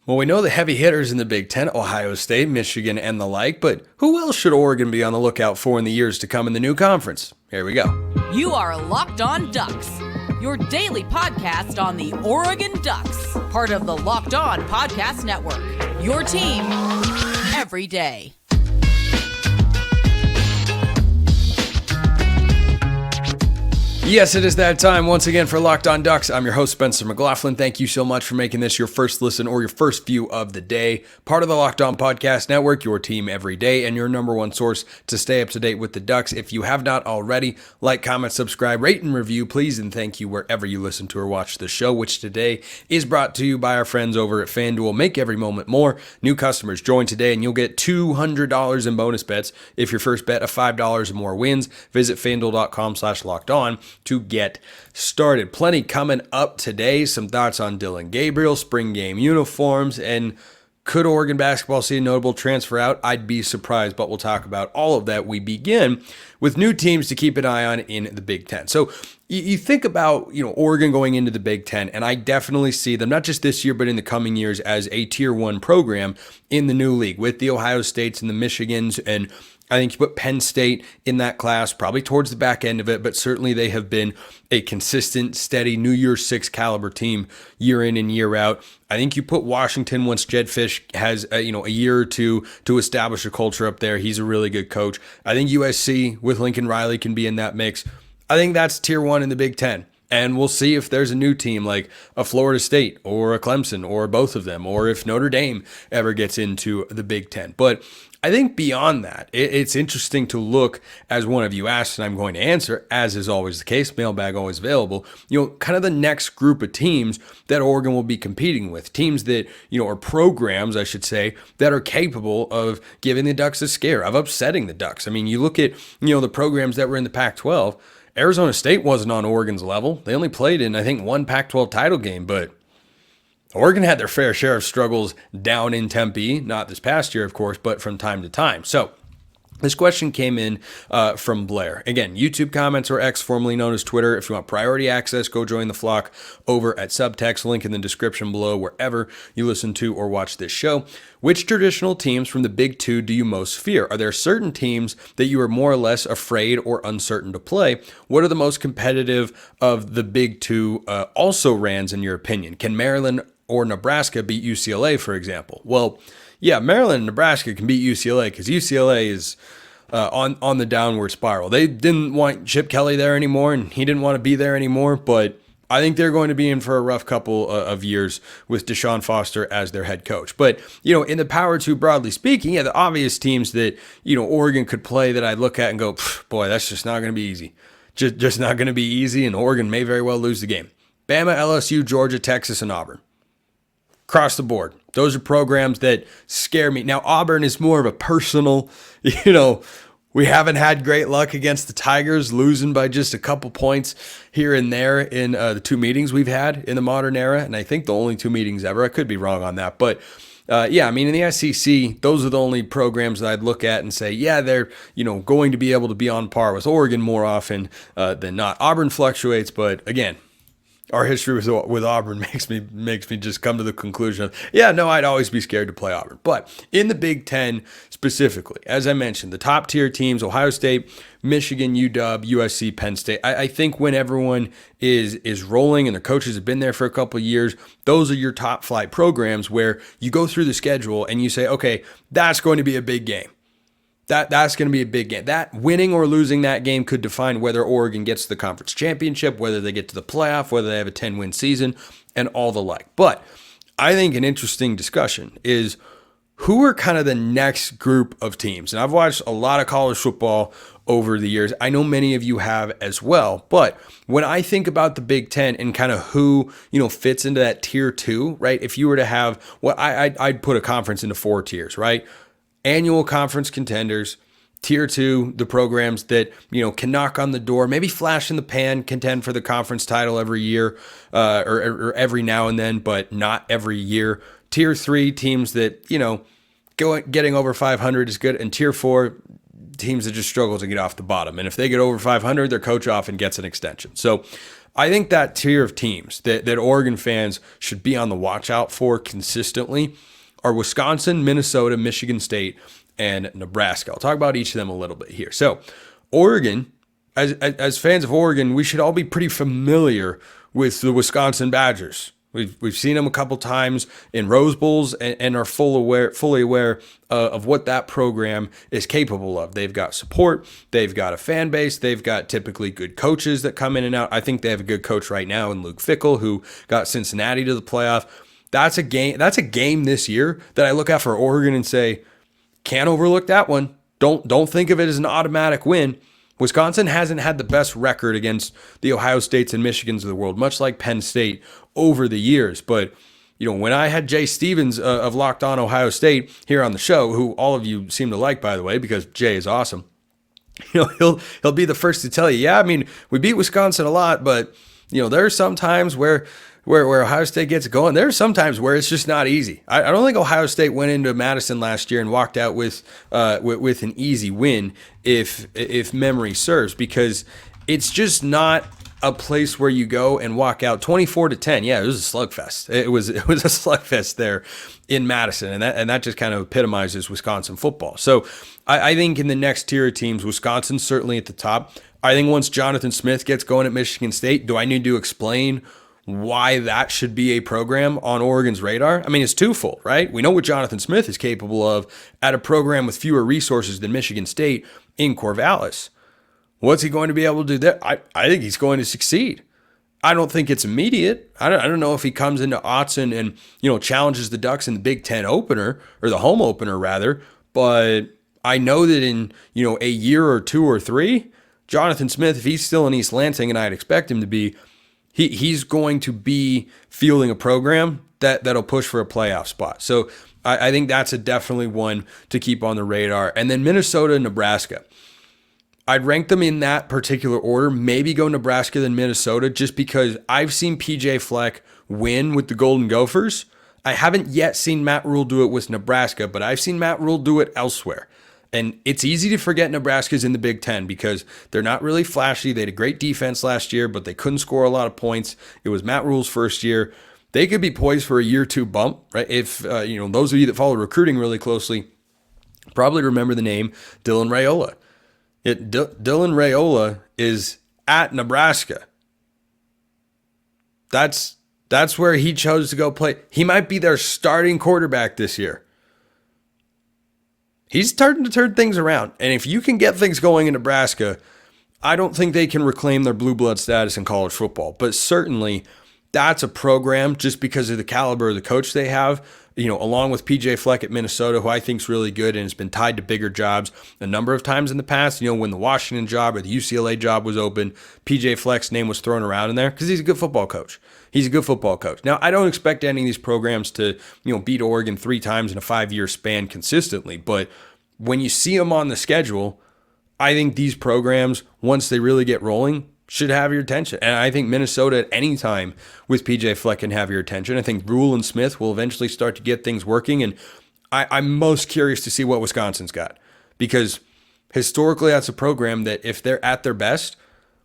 Well, we know the heavy hitters in the Big Ten, Ohio State, Michigan, and the like, but who else should Oregon be on the lookout for in the years to come in the new conference? Here we go. You are Locked On Ducks, your daily podcast on the Oregon Ducks, part of the Locked On Podcast Network, your team every day. Yes, it is that time once again for Locked On Ducks. I'm your host, Spencer McLaughlin. Thank you so much for making this your first listen or your first view of the day. Part of the Locked On Podcast Network, your team every day, and your number one source to stay up to date with the Ducks. If you have not already, like, comment, subscribe, rate, and review, please, and thank you wherever you listen to or watch the show, which today is brought to you by our friends over at FanDuel. Make every moment more. New customers join today, and you'll get $200 in bonus bets if your first bet of $5 or more wins. Visit FanDuel.com/lockedon to get started. Plenty coming up today. Some thoughts on Dillon Gabriel, spring game uniforms, and could Oregon basketball see a notable transfer out? I'd be surprised, but we'll talk about all of that. We begin with new teams to keep an eye on in the Big Ten. So you think about, Oregon going into the Big Ten, and I definitely see them, not just this year, but in the coming years, as a Tier 1 program in the new league with the Ohio States and the Michigans, and I think you put Penn State in that class, probably towards the back end of it, but certainly they have been a consistent, steady New Year's Six caliber team year in and year out. I think you put Washington once Jed Fish has a year or two to establish a culture up there. He's a really good coach. I think USC with Lincoln Riley can be in that mix. I think that's Tier 1 in the Big Ten. And we'll see if there's a new team like a Florida State or a Clemson or both of them, or if Notre Dame ever gets into the Big Ten. But I think beyond that, it's interesting to look, as one of you asked, and I'm going to answer, as is always the case, mailbag always available, kind of the next group of teams that Oregon will be competing with. Teams that, or programs, I should say, that are capable of giving the Ducks a scare, of upsetting the Ducks. I mean, you look at, the programs that were in the Pac-12. Arizona State wasn't on Oregon's level. They only played in, I think, one Pac-12 title game, but Oregon had their fair share of struggles down in Tempe, not this past year, of course, but from time to time. So this question came in from Blair. Again, YouTube comments or X, formerly known as Twitter. If you want priority access, go join the flock over at Subtext, link in the description below, wherever you listen to or watch this show. Which traditional teams from the Big Two do you most fear? Are there certain teams that you are more or less afraid or uncertain to play? What are the most competitive of the Big Two also-rans in your opinion? Can Maryland or Nebraska beat UCLA, for example? Well, yeah, Maryland and Nebraska can beat UCLA because UCLA is on the downward spiral. They didn't want Chip Kelly there anymore, and he didn't want to be there anymore, but I think they're going to be in for a rough couple of years with Deshaun Foster as their head coach. But, in the Power 2, broadly speaking, the obvious teams that, Oregon could play that I look at and go, boy, that's just not going to be easy. Just not going to be easy, and Oregon may very well lose the game. Bama, LSU, Georgia, Texas, and Auburn. Across the board. Those are programs that scare me. Now, Auburn is more of a personal, we haven't had great luck against the Tigers, losing by just a couple points here and there in the two meetings we've had in the modern era. And I think the only two meetings ever. I could be wrong on that. But in the SEC, those are the only programs that I'd look at and say, they're, going to be able to be on par with Oregon more often than not. Auburn fluctuates, but again, our history with Auburn makes me just come to the conclusion of, I'd always be scared to play Auburn. But in the Big Ten specifically, as I mentioned, the top tier teams, Ohio State, Michigan, UW, USC, Penn State, I think when everyone is rolling and the coaches have been there for a couple of years, those are your top flight programs where you go through the schedule and you say, okay, that's going to be a big game. That's going to be a big game. That winning or losing that game could define whether Oregon gets to the conference championship, whether they get to the playoff, whether they have a 10-win season, and all the like. But I think an interesting discussion is who are kind of the next group of teams. And I've watched a lot of college football over the years. I know many of you have as well. But when I think about the Big Ten and kind of who, fits into that tier 2, right? If you were to have, I'd put a conference into 4 tiers, right? Annual conference contenders, Tier 2, the programs that, can knock on the door, maybe flash in the pan, contend for the conference title every year or every now and then, but not every year. Tier 3, teams that, getting over 500 is good. And Tier 4, teams that just struggle to get off the bottom. And if they get over 500, their coach often gets an extension. So I think that tier of teams that Oregon fans should be on the watch out for consistently are Wisconsin, Minnesota, Michigan State, and Nebraska. I'll talk about each of them a little bit here. So Oregon, as fans of Oregon, we should all be pretty familiar with the Wisconsin Badgers. We've seen them a couple times in Rose Bowls and are fully aware of what that program is capable of. They've got support. They've got a fan base. They've got typically good coaches that come in and out. I think they have a good coach right now in Luke Fickell, who got Cincinnati to the playoff. That's a game this year that I look at for Oregon and say, can't overlook that one. Don't think of it as an automatic win. Wisconsin hasn't had the best record against the Ohio States and Michigans of the world, much like Penn State over the years. But, when I had Jay Stevens of Locked On Ohio State here on the show, who all of you seem to like, by the way, because Jay is awesome, he'll be the first to tell you, we beat Wisconsin a lot, but, there are some times where Ohio State gets going. There are some times where it's just not easy. I don't think Ohio State went into Madison last year and walked out with an easy win, if memory serves, because it's just not a place where you go and walk out 24-10. Yeah, it was a slugfest. It was a slugfest there in Madison, and that just kind of epitomizes Wisconsin football. So I think in the next tier of teams, Wisconsin's certainly at the top. I think once Jonathan Smith gets going at Michigan State, do I need to explain why that should be a program on Oregon's radar? It's twofold, right? We know what Jonathan Smith is capable of at a program with fewer resources than Michigan State in Corvallis. What's he going to be able to do there? I think he's going to succeed. I don't think it's immediate. I don't know if he comes into Autzen and, challenges the Ducks in the Big Ten opener, or the home opener rather, but I know that in, a year or two or three, Jonathan Smith, if he's still in East Lansing, and I'd expect him to be, he's going to be fielding a program that'll push for a playoff spot. So I think that's definitely one to keep on the radar. And then Minnesota and Nebraska. I'd rank them in that particular order, maybe go Nebraska then Minnesota, just because I've seen PJ Fleck win with the Golden Gophers. I haven't yet seen Matt Rule do it with Nebraska, but I've seen Matt Rule do it elsewhere. And it's easy to forget Nebraska's in the Big Ten because they're not really flashy. They had a great defense last year, but they couldn't score a lot of points. It was Matt Rule's first year. They could be poised for a year two bump, right? If, those of you that follow recruiting really closely probably remember the name Dylan Raiola. Dylan Raiola is at Nebraska. That's where he chose to go play. He might be their starting quarterback this year. He's starting to turn things around. And if you can get things going in Nebraska, I don't think they can reclaim their blue blood status in college football. But certainly that's a program just because of the caliber of the coach they have, along with PJ Fleck at Minnesota, who I think is really good and has been tied to bigger jobs a number of times in the past. When the Washington job or the UCLA job was open, PJ Fleck's name was thrown around in there because he's a good football coach. He's a good football coach. Now, I don't expect any of these programs to, beat Oregon 3 times in a 5-year span consistently, but when you see them on the schedule, I think these programs, once they really get rolling, should have your attention. And I think Minnesota at any time with PJ Fleck can have your attention. I think Rule and Smith will eventually start to get things working. And I'm most curious to see what Wisconsin's got, because historically that's a program that if they're at their best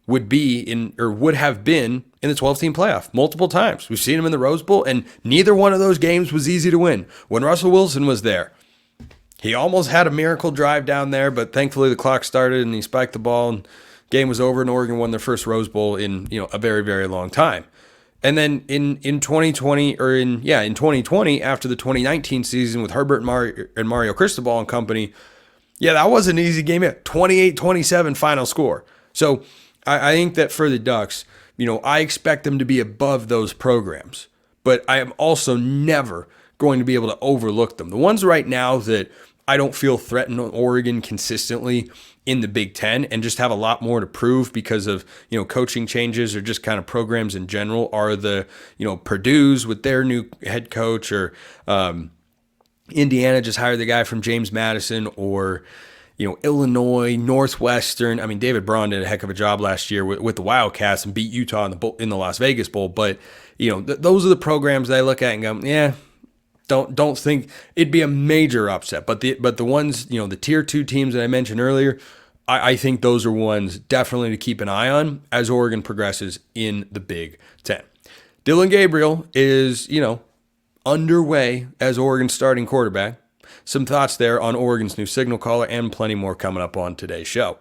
would have been in the 12-team playoff multiple times. We've seen them in the Rose Bowl, and neither one of those games was easy to win. When Russell Wilson was there, he almost had a miracle drive down there, but thankfully the clock started and he spiked the ball and game was over, and Oregon won their first Rose Bowl in a very, very long time. And then in 2020 after the 2019 season with Herbert and Mario Cristobal and company, that was an easy game. 28-27 final score. So I think that for the Ducks, I expect them to be above those programs, but I am also never going to be able to overlook them. The ones right now that I don't feel threatened on Oregon consistently in the Big Ten and just have a lot more to prove because of, coaching changes or just kind of programs in general are the, Purdue's with their new head coach, or Indiana just hired the guy from James Madison, or, Illinois, Northwestern. David Braun did a heck of a job last year with the Wildcats and beat Utah in the Las Vegas Bowl. But, those are the programs that I look at and go, yeah, don't think it'd be a major upset. But the ones, the tier 2 teams that I mentioned earlier, I think those are ones definitely to keep an eye on as Oregon progresses in the Big Ten. Dillon Gabriel is, underway as Oregon's starting quarterback. Some thoughts there on Oregon's new signal caller and plenty more coming up on today's show.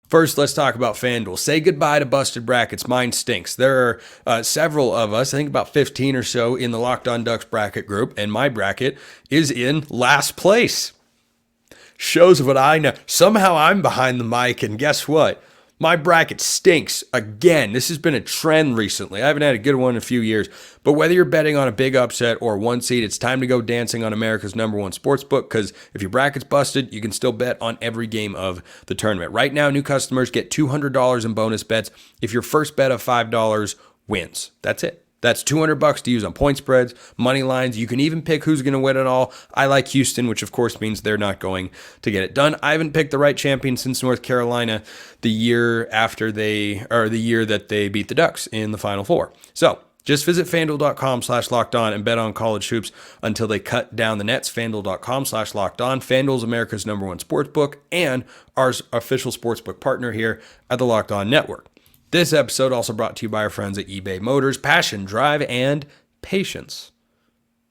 First, let's talk about FanDuel. Say goodbye to busted brackets. Mine stinks. There are several of us, I think about 15 or so, in the Locked On Ducks bracket group, and my bracket is in last place. Shows what I know. Somehow I'm behind the mic, and guess what? My bracket stinks again. This has been a trend recently. I haven't had a good one in a few years. But whether you're betting on a big upset or one seed, it's time to go dancing on America's #1 sportsbook, because if your bracket's busted, you can still bet on every game of the tournament. Right now, new customers get $200 in bonus bets if your first bet of $5 wins. That's it. That's $200 to use on point spreads, money lines. You can even pick who's going to win it all. I like Houston, which of course means they're not going to get it done. I haven't picked the right champion since North Carolina the year that they beat the Ducks in the Final Four. So just visit FanDuel.com/lockedon and bet on college hoops until they cut down the nets. FanDuel.com/lockedon. FanDuel's America's #1 sportsbook and our official sportsbook partner here at the Locked On Network. This episode also brought to you by our friends at eBay Motors. Passion, drive, and patience,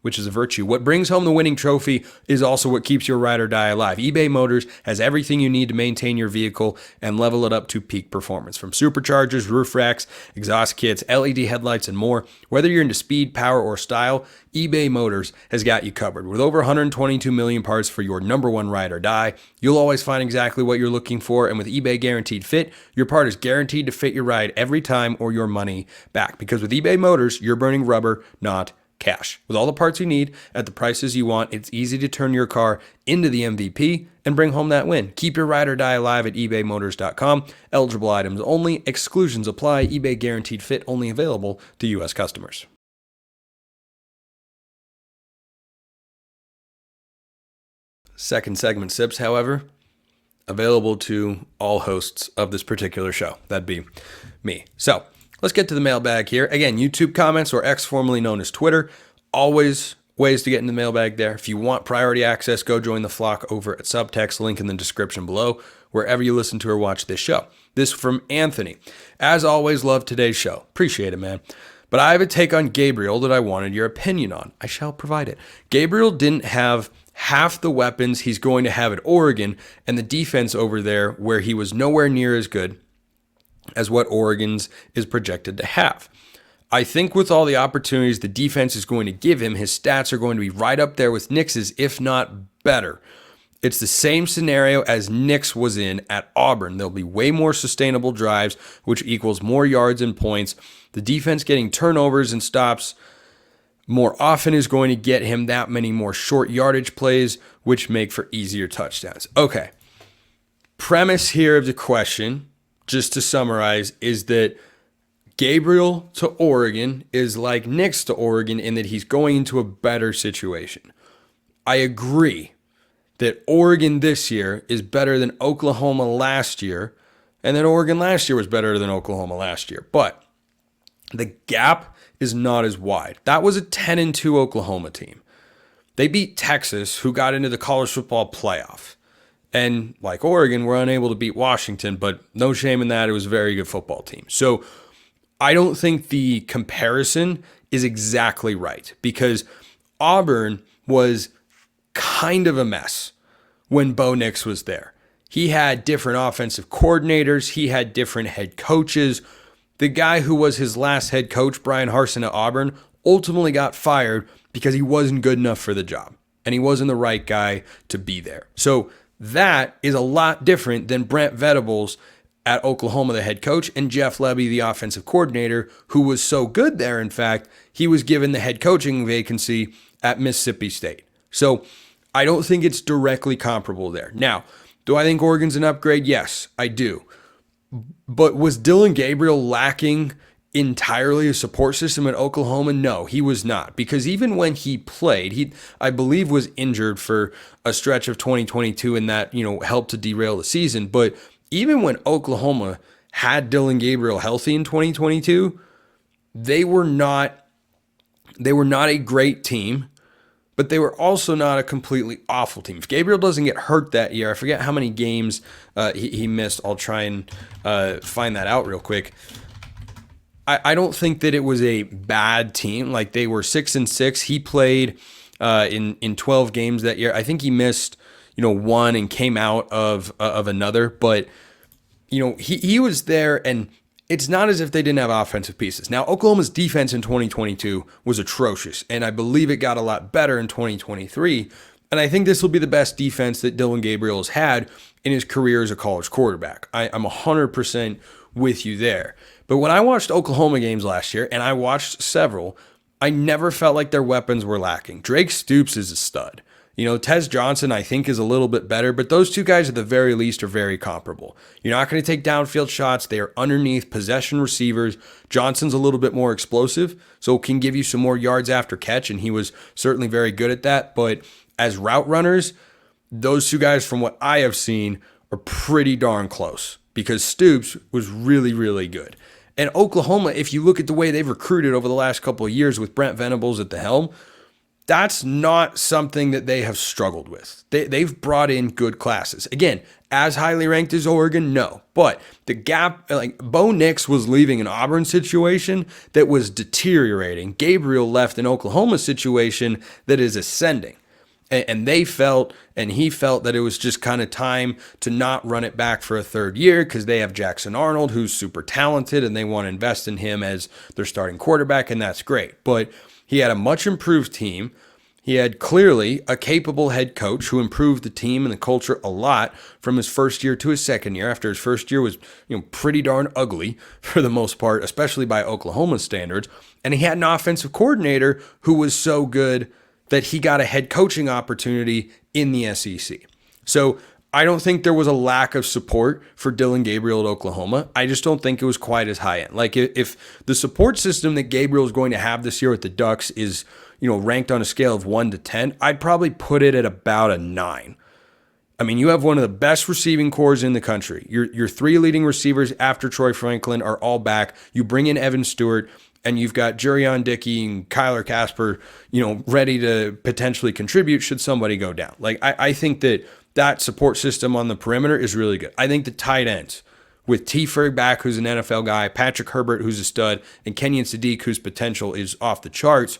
which is a virtue. What brings home the winning trophy is also what keeps your ride or die alive. eBay Motors has everything you need to maintain your vehicle and level it up to peak performance. From superchargers, roof racks, exhaust kits, LED headlights, and more. Whether you're into speed, power, or style, eBay Motors has got you covered. With over 122 million parts for your #1 ride or die, you'll always find exactly what you're looking for. And with eBay Guaranteed Fit, your part is guaranteed to fit your ride every time or your money back. Because with eBay Motors, you're burning rubber, not cash. With all the parts you need at the prices you want, it's easy to turn your car into the MVP and bring home that win. Keep your ride or die alive at ebaymotors.com. Eligible items only. Exclusions apply. eBay Guaranteed Fit only available to U.S. customers. Second segment sips, however, available to all hosts of this particular show. That'd be me. So let's get to the mailbag here. Again, YouTube comments, or X formerly known as Twitter. Always ways to get in the mailbag there. If you want priority access, go join the flock over at Subtext, link in the description below, wherever you listen to or watch this show. This from Anthony. As always, love today's show. Appreciate it, man. But I have a take on Gabriel that I wanted your opinion on. I shall provide it. Gabriel didn't have half the weapons he's going to have at Oregon, and the defense over there, where he was nowhere near as good as what Oregon's is projected to have. I think with all the opportunities the defense is going to give him, his stats are going to be right up there with Nix's, if not better. It's the same scenario as Nix was in at Auburn. There'll be way more sustainable drives, which equals more yards and points. The defense getting turnovers and stops more often is going to get him that many more short yardage plays, which make for easier touchdowns. Okay. Premise here of the question, just to summarize, is that Gabriel to Oregon is like Nix to Oregon in that he's going into a better situation. I agree that Oregon this year is better than Oklahoma last year, and that Oregon last year was better than Oklahoma last year. But the gap is not as wide. That was a 10-2 Oklahoma team. They beat Texas, who got into the college football playoff. And like Oregon, were unable to beat Washington, but no shame in that. It was a very good football team. So I don't think the comparison is exactly right, because Auburn was kind of a mess when Bo Nix was there. He had different offensive coordinators. He had different head coaches. The guy who was his last head coach, Brian Harsin at Auburn, ultimately got fired because he wasn't good enough for the job, and he wasn't the right guy to be there. So that is a lot different than Brent Venables at Oklahoma, the head coach, and Jeff Lebby, the offensive coordinator, who was so good there, in fact, he was given the head coaching vacancy at Mississippi State. So I don't think it's directly comparable there. Now, do I think Oregon's an upgrade? Yes, I do. But was Dillon Gabriel lacking entirely a support system at Oklahoma? No, he was not. Because even when he played, he, I believe, was injured for a stretch of 2022, and that, helped to derail the season. But even when Oklahoma had Dillon Gabriel healthy in 2022, they were not a great team, but they were also not a completely awful team. If Gabriel doesn't get hurt that year, I forget how many games he missed. I'll try and find that out real quick. I don't think that it was a bad team. Like, they were 6-6. He played in 12 games that year. I think he missed, one and came out of another, but he was there, and it's not as if they didn't have offensive pieces. Now, Oklahoma's defense in 2022 was atrocious, and I believe it got a lot better in 2023. And I think this will be the best defense that Dillon Gabriel has had in his career as a college quarterback. I'm 100% with you there. But when I watched Oklahoma games last year, and I watched several, I never felt like their weapons were lacking. Drake Stoops is a stud. Tez Johnson, I think, is a little bit better, but those two guys at the very least are very comparable. You're not going to take downfield shots. They are underneath possession receivers. Johnson's a little bit more explosive, so can give you some more yards after catch, and he was certainly very good at that. But as route runners, those two guys, from what I have seen, are pretty darn close because Stoops was really, really good. And Oklahoma, if you look at the way they've recruited over the last couple of years with Brent Venables at the helm, that's not something that they have struggled with. They've brought in good classes. Again, as highly ranked as Oregon, no. But the gap, like Bo Nix was leaving an Auburn situation that was deteriorating. Gabriel left an Oklahoma situation that is ascending. And he felt that it was just kind of time to not run it back for a third year because they have Jackson Arnold, who's super talented, and they want to invest in him as their starting quarterback, and that's great. But he had a much improved team. He had clearly a capable head coach who improved the team and the culture a lot from his first year to his second year, after his first year was pretty darn ugly for the most part, especially by Oklahoma standards. And he had an offensive coordinator who was so good that he got a head coaching opportunity in the SEC. So I don't think there was a lack of support for Dillon Gabriel at Oklahoma. I just don't think it was quite as high end. Like, if the support system that Gabriel is going to have this year with the Ducks is, ranked on a scale of 1 to 10, I'd probably put it at about a 9. I mean, you have one of the best receiving corps in the country. Your three leading receivers after Troy Franklin are all back. You bring in Evan Stewart, and you've got Jurion Dickey and Kyler Casper, ready to potentially contribute should somebody go down. Like, I think that support system on the perimeter is really good. I think the tight ends with T. Ferg back, who's an NFL guy, Patrick Herbert, who's a stud, and Kenyon Sadiq, whose potential is off the charts,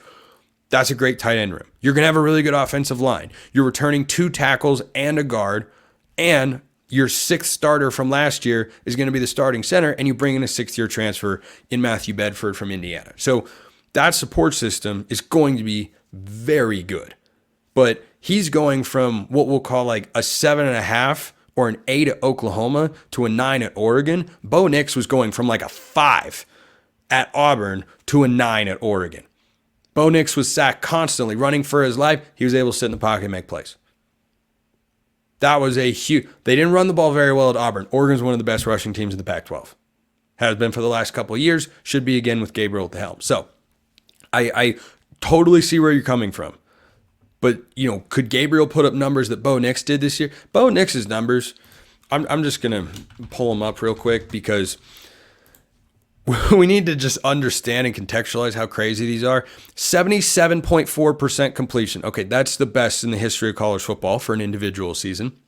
that's a great tight end room. You're going to have a really good offensive line. You're returning 2 tackles and a guard, and your 6th starter from last year is going to be the starting center, and you bring in a 6th-year transfer in Matthew Bedford from Indiana. So that support system is going to be very good. But he's going from what we'll call like a 7.5 or an 8 at Oklahoma to a 9 at Oregon. Bo Nix was going from like a 5 at Auburn to a 9 at Oregon. Bo Nix was sacked constantly, running for his life. He was able to sit in the pocket and make plays. That was a huge... They didn't run the ball very well at Auburn. Oregon's one of the best rushing teams in the Pac-12. Has been for the last couple of years. Should be again with Gabriel at the helm. So I totally see where you're coming from. But, could Gabriel put up numbers that Bo Nix did this year? Bo Nix's numbers, I'm just going to pull them up real quick because we need to just understand and contextualize how crazy these are. 77.4% completion. Okay, that's the best in the history of college football for an individual season.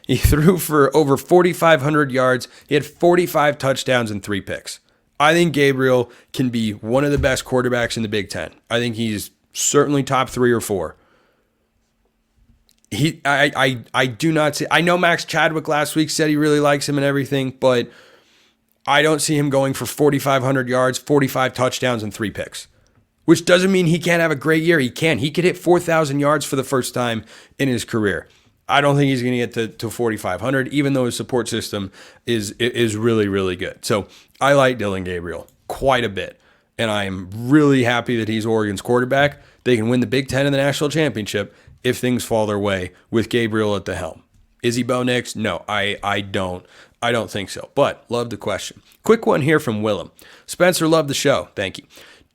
He threw for over 4,500 yards. He had 45 touchdowns and 3 picks. I think Gabriel can be one of the best quarterbacks in the Big Ten. I think he's certainly top 3 or 4. I do not see. I know Max Chadwick last week said he really likes him and everything, but I don't see him going for 4,500 yards, 45 touchdowns, and 3 picks. Which doesn't mean he can't have a great year. He can. He could hit 4,000 yards for the first time in his career. I don't think he's going to get to 4,500, even though his support system is really, really good. So I like Dillon Gabriel quite a bit, and I am really happy that he's Oregon's quarterback. They can win the Big Ten and the national championship if things fall their way with Gabriel at the helm. Is he Bo Nix? No, I don't think so, but love the question. Quick one here from Willem. Spencer, love the show. Thank you.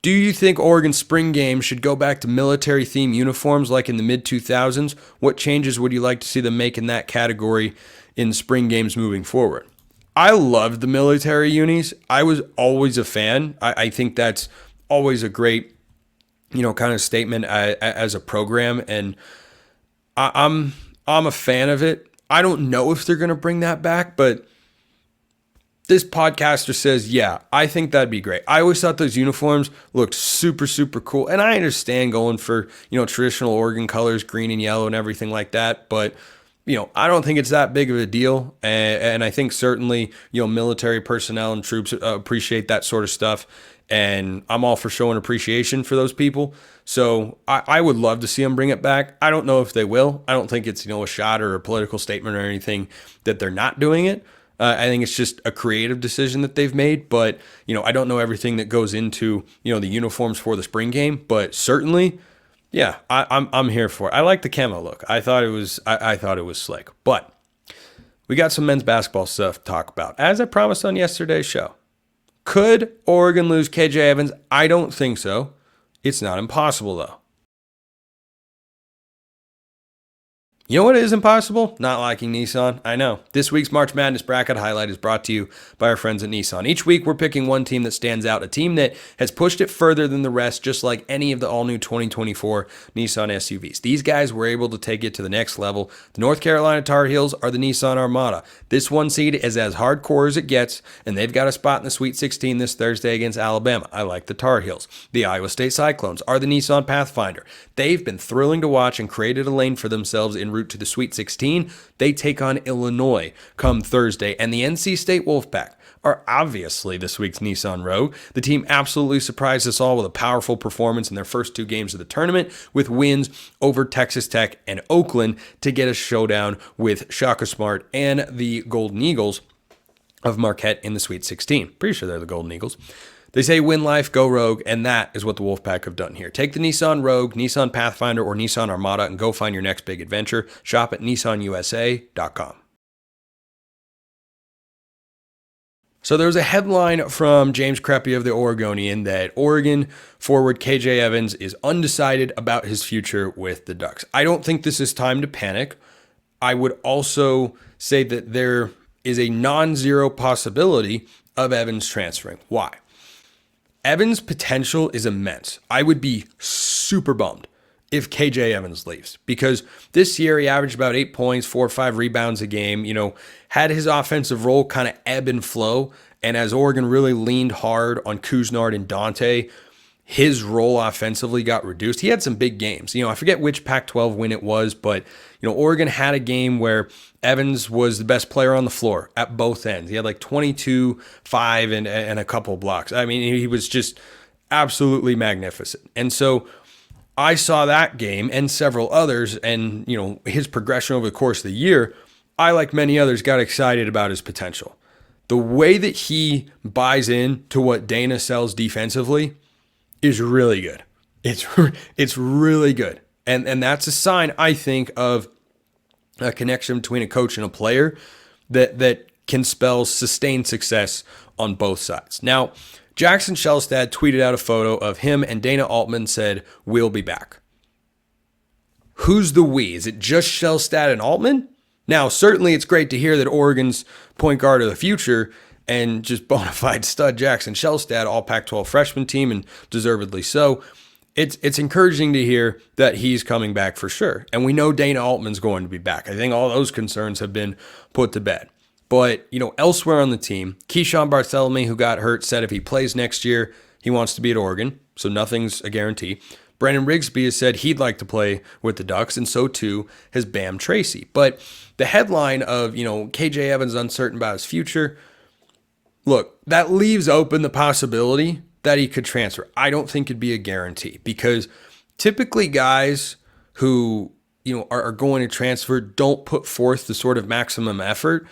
Do you think Oregon spring games should go back to military-themed uniforms like in the mid-2000s? What changes would you like to see them make in that category in spring games moving forward? I loved the military unis. I was always a fan. I think that's always a great kind of statement as a program. And I'm a fan of it. I don't know if they're going to bring that back, but this podcaster says, yeah, I think that'd be great. I always thought those uniforms looked super, super cool. And I understand going for, traditional Oregon colors, green and yellow and everything like that. But, I don't think it's that big of a deal. And I think certainly, military personnel and troops appreciate that sort of stuff. And I'm all for showing appreciation for those people. So I would love to see them bring it back. I don't know if they will. I don't think it's, a shot or a political statement or anything that they're not doing it. I think it's just a creative decision that they've made. But, I don't know everything that goes into, the uniforms for the spring game. But certainly, yeah, I'm here for it. I like the camo look. I thought it was slick. But we got some men's basketball stuff to talk about, as I promised on yesterday's show. Could Oregon lose KJ Evans? I don't think so. It's not impossible, though. You know what is impossible? Not liking Nissan. I know. This week's March Madness Bracket Highlight is brought to you by our friends at Nissan. Each week, we're picking one team that stands out, a team that has pushed it further than the rest, just like any of the all-new 2024 Nissan SUVs. These guys were able to take it to the next level. The North Carolina Tar Heels are the Nissan Armada. This one seed is as hardcore as it gets, and they've got a spot in the Sweet 16 this Thursday against Alabama. I like the Tar Heels. The Iowa State Cyclones are the Nissan Pathfinder. They've been thrilling to watch and created a lane for themselves in route to the Sweet 16. They take on Illinois come Thursday, and the NC State Wolfpack are obviously this week's Nissan Rogue. The team absolutely surprised us all with a powerful performance in their first two games of the tournament, with wins over Texas Tech and Oakland to get a showdown with Shaka Smart and the Golden Eagles of Marquette in the Sweet 16. Pretty sure they're the Golden Eagles. They say win life, go Rogue, and that is what the Wolfpack have done here. Take the Nissan Rogue, Nissan Pathfinder, or Nissan Armada and go find your next big adventure. Shop at nissanusa.com. So there was a headline from James Crepey of the Oregonian that Oregon forward KJ Evans is undecided about his future with the Ducks. I don't think this is time to panic. I would also say that there is a non-zero possibility of Evans transferring. Why? Evans' potential is immense. I would be super bummed if KJ Evans leaves, because this year he averaged about 8 points, 4 or 5 rebounds a game, had his offensive role kind of ebb and flow. And as Oregon really leaned hard on Couisnard and Dante, his role offensively got reduced. He had some big games. I forget which Pac-12 win it was, but Oregon had a game where Evans was the best player on the floor at both ends. He had like 22, 5, and a couple blocks. I mean, he was just absolutely magnificent. And so I saw that game and several others, and his progression over the course of the year. I, like many others, got excited about his potential. The way that he buys in to what Dana sells defensively is really good. It's really good. And that's a sign, I think, of a connection between a coach and a player that can spell sustained success on both sides. Now, Jackson Shellstad tweeted out a photo of him and Dana Altman, said, "We'll be back." Who's the we? Is it just Shellstad and Altman? Now, certainly it's great to hear that Oregon's point guard of the future and just bona fide stud Jackson Shellstad, all Pac-12 freshman team, and deservedly so. It's encouraging to hear that he's coming back for sure. And we know Dana Altman's going to be back. I think all those concerns have been put to bed. But, elsewhere on the team, Keyshawn Bartholomew, who got hurt, said if he plays next year, he wants to be at Oregon. So nothing's a guarantee. Brandon Rigsby has said he'd like to play with the Ducks, and so too has Bam Tracy. But the headline of, KJ Evans uncertain about his future, look, that leaves open the possibility that he could transfer. I don't think it'd be a guarantee, because typically guys who, are going to transfer don't put forth the sort of maximum effort,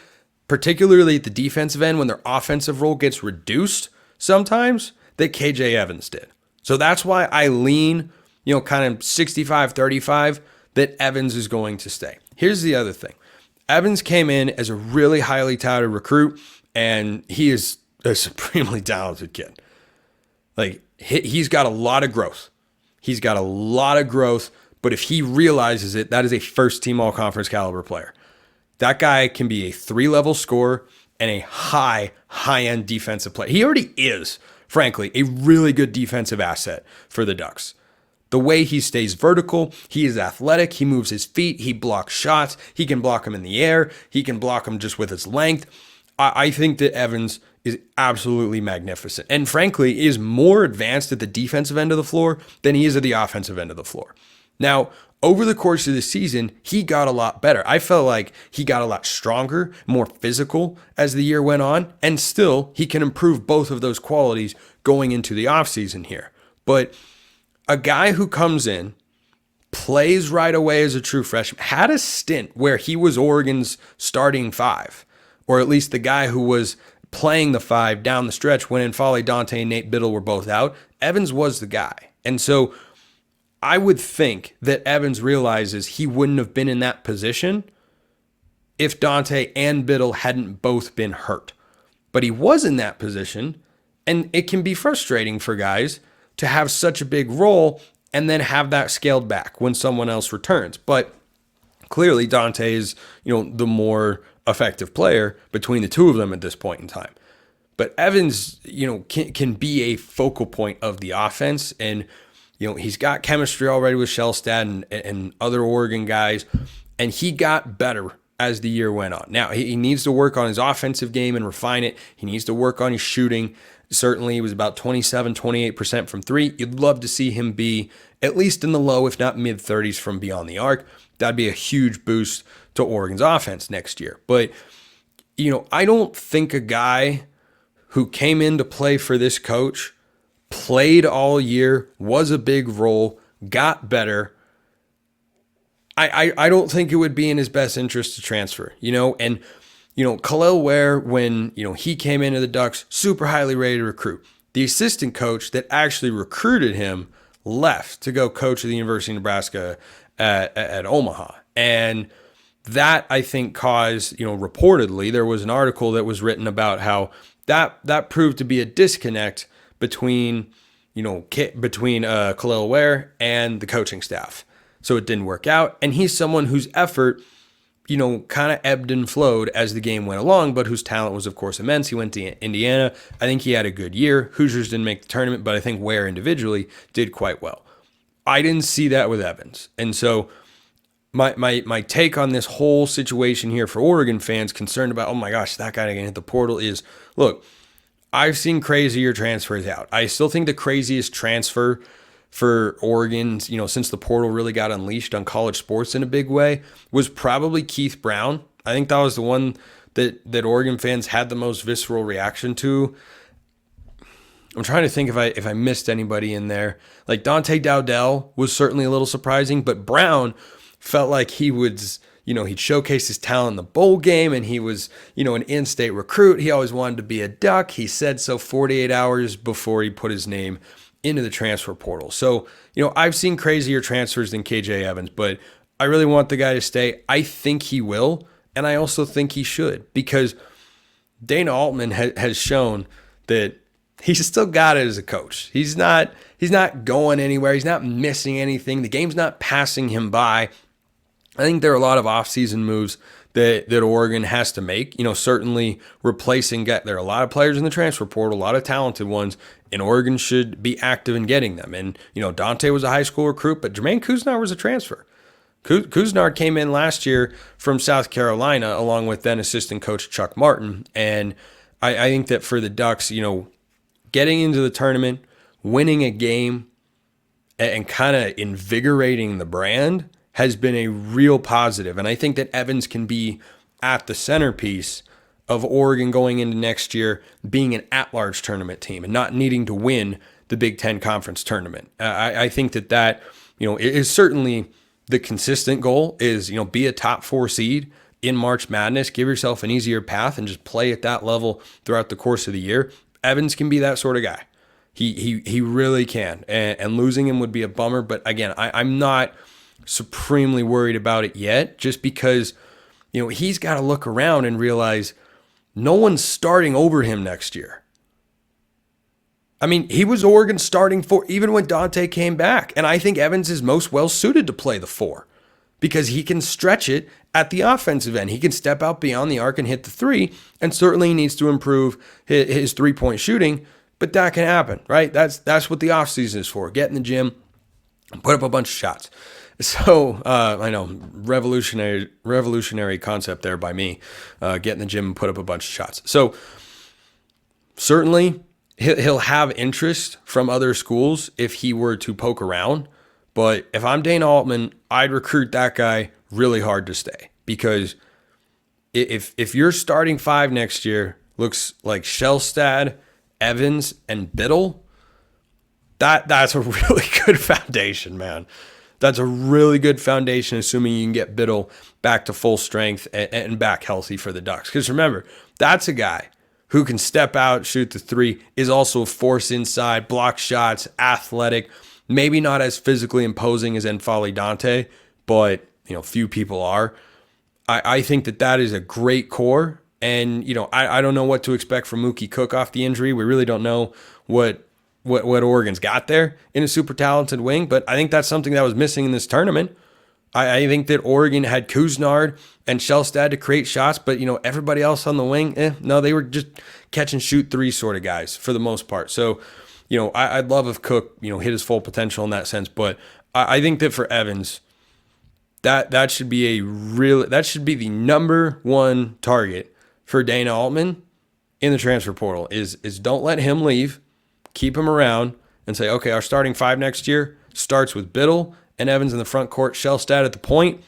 particularly at the defensive end when their offensive role gets reduced sometimes, that KJ Evans did. So that's why I lean, kind of 65-35 that Evans is going to stay. Here's the other thing. Evans came in as a really highly touted recruit, and he is a supremely talented kid. Like, he's got a lot of growth. But if he realizes it, that is a first-team all-conference caliber player. That guy can be a 3-level scorer and a high-end defensive player. He already is, frankly, a really good defensive asset for the Ducks. The way he stays vertical, he is athletic, he moves his feet, he blocks shots, he can block them in the air, he can block them just with his length. I think that Evans is absolutely magnificent and frankly is more advanced at the defensive end of the floor than he is at the offensive end of the floor. Now, over the course of the season, he got a lot better. I felt like he got a lot stronger, more physical as the year went on, and still he can improve both of those qualities going into the offseason here. But a guy who comes in, plays right away as a true freshman, had a stint where he was Oregon's starting five, or at least the guy who was playing the five down the stretch when N'Faly Dante and Nate Biddle were both out. Evans was the guy. And so I would think that Evans realizes he wouldn't have been in that position if Dante and Biddle hadn't both been hurt. But he was in that position, and it can be frustrating for guys to have such a big role and then have that scaled back when someone else returns. But clearly Dante is, the more effective player between the two of them at this point in time. But Evans, can be a focal point of the offense, and he's got chemistry already with Shellstad and other Oregon guys, and he got better as the year went on. Now, he needs to work on his offensive game and refine it. He needs to work on his shooting. Certainly, he was about 28% from three. You'd love to see him be at least in the low, if not mid-30s from beyond the arc. That'd be a huge boost to Oregon's offense next year. But, I don't think a guy who came in to play for this coach, played all year, was a big role, got better, I don't think it would be in his best interest to transfer, and Khalil Ware, when, he came into the Ducks, super highly rated recruit. The assistant coach that actually recruited him left to go coach at the University of Nebraska at Omaha. And that, I think, caused, reportedly, there was an article that was written about how that proved to be a disconnect between Khalil Ware and the coaching staff. So it didn't work out. And he's someone whose effort, kind of ebbed and flowed as the game went along, but whose talent was, of course, immense. He went to Indiana. I think he had a good year. Hoosiers didn't make the tournament, but I think Ware individually did quite well. I didn't see that with Evans. And so my take on this whole situation here for Oregon fans concerned about, oh my gosh, that guy again hit the portal is, look, I've seen crazier transfers out. I still think the craziest transfer for Oregon, since the portal really got unleashed on college sports in a big way, was probably Keith Brown. I think that was the one that Oregon fans had the most visceral reaction to. I'm trying to think if I missed anybody in there. Like Dante Dowdell was certainly a little surprising, but Brown felt like he was, he'd showcase his talent in the bowl game, and he was, an in-state recruit. He always wanted to be a Duck. He said so 48 hours before he put his name into the transfer portal. So, I've seen crazier transfers than KJ Evans, but I really want the guy to stay. I think he will, and I also think he should, because Dana Altman has shown that he's still got it as a coach. He's not going anywhere. He's not missing anything. The game's not passing him by. I think there are a lot of offseason moves that Oregon has to make. Certainly replacing, there are a lot of players in the transfer portal, a lot of talented ones, and Oregon should be active in getting them. And, Dante was a high school recruit, but Jermaine Couisnard was a transfer. Couisnard came in last year from South Carolina, along with then assistant coach Chuck Martin. And I think that for the Ducks, getting into the tournament, winning a game, and kind of invigorating the brand has been a real positive. And I think that Evans can be at the centerpiece of Oregon going into next year being an at-large tournament team and not needing to win the Big Ten Conference tournament. I think that is certainly the consistent goal is, be a top 4 seed in March Madness, give yourself an easier path and just play at that level throughout the course of the year. Evans can be that sort of guy. He really can. And losing him would be a bummer. But again, I'm not supremely worried about it yet, just because, he's got to look around and realize no one's starting over him next year. I mean, he was Oregon's starting 4 even when Dante came back. And I think Evans is most well suited to play the 4 because he can stretch it at the offensive end. He can step out beyond the arc and hit the 3, and certainly he needs to improve his 3-point shooting, but that can happen, right? That's what the offseason is for. Get in the gym, put up a bunch of shots. So I know revolutionary concept there by me. Get in the gym and put up a bunch of shots. So certainly he'll have interest from other schools if he were to poke around. But if I'm Dan Altman, I'd recruit that guy really hard to stay, because if your starting 5 next year looks like Shellstad, Evans, and Biddle, that's a really good foundation, man. That's a really good foundation, assuming you can get Biddle back to full strength and back healthy for the Ducks. Because remember, that's a guy who can step out, shoot the 3, is also a force inside, block shots, athletic, maybe not as physically imposing as N'Faly Dante, but few people are. I think that is a great core. And, I don't know what to expect from Mookie Cook off the injury. We really don't know what Oregon's got there in a super talented wing, but I think that's something that was missing in this tournament. I think that Oregon had Kuznard and Shellstad to create shots, but everybody else on the wing, no, they were just catch and shoot 3 sort of guys for the most part. So, I'd love if Cook, hit his full potential in that sense, but I think that for Evans, that should be the number 1 target for Dana Altman in the transfer portal is don't let him leave. Keep him around and say, okay, our starting 5 next year starts with Biddle and Evans in the front court, Shellstad at the point,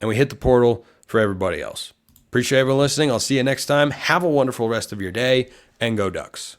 and we hit the portal for everybody else. Appreciate everyone listening. I'll see you next time. Have a wonderful rest of your day, and go Ducks.